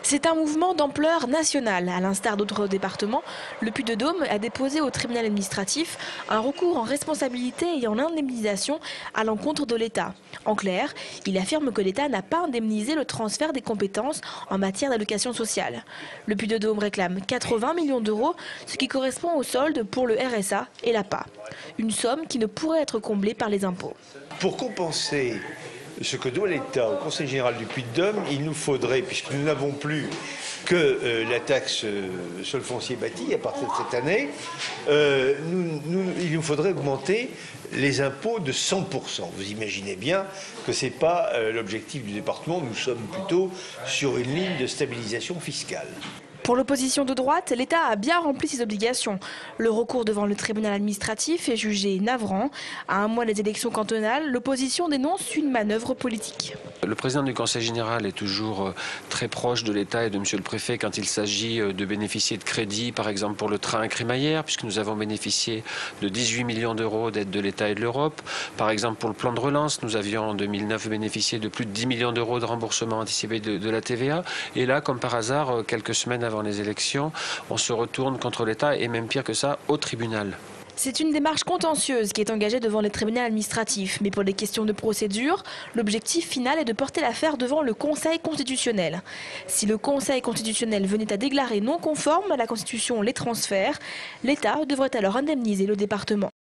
C'est un mouvement d'ampleur nationale. À l'instar d'autres départements, le Puy-de-Dôme a déposé au tribunal administratif un recours en responsabilité et en indemnisation à l'encontre de l'État. En clair, il affirme que l'État n'a pas indemnisé le transfert des compétences en matière d'allocation sociale. Le Puy-de-Dôme réclame 80 millions d'euros, ce qui correspond au solde pour le RSA et l'APA. Une somme qui ne pourrait être comblée par les impôts. Pour compenser ce que doit l'État au Conseil général du Puy-de-Dôme, il nous faudrait, puisque nous n'avons plus que la taxe sur le foncier bâti à partir de cette année, il nous faudrait augmenter les impôts de 100%. Vous imaginez bien que ce n'est pas l'objectif du département, nous sommes plutôt sur une ligne de stabilisation fiscale. Pour l'opposition de droite, l'État a bien rempli ses obligations. Le recours devant le tribunal administratif est jugé navrant. À un mois des élections cantonales, l'opposition dénonce une manœuvre politique. Le président du Conseil général est toujours très proche de l'État et de Monsieur le Préfet quand il s'agit de bénéficier de crédits, par exemple pour le train à Crémaillère, puisque nous avons bénéficié de 18 millions d'euros d'aide de l'État et de l'Europe. Par exemple pour le plan de relance, nous avions en 2009 bénéficié de plus de 10 millions d'euros de remboursement anticipé de la TVA. Et là, comme par hasard, quelques semaines avant les élections, on se retourne contre l'État et même pire que ça, au tribunal. C'est une démarche contentieuse qui est engagée devant les tribunaux administratifs. Mais pour les questions de procédure, l'objectif final est de porter l'affaire devant le Conseil constitutionnel. Si le Conseil constitutionnel venait à déclarer non conforme à la Constitution les transferts, l'État devrait alors indemniser le département.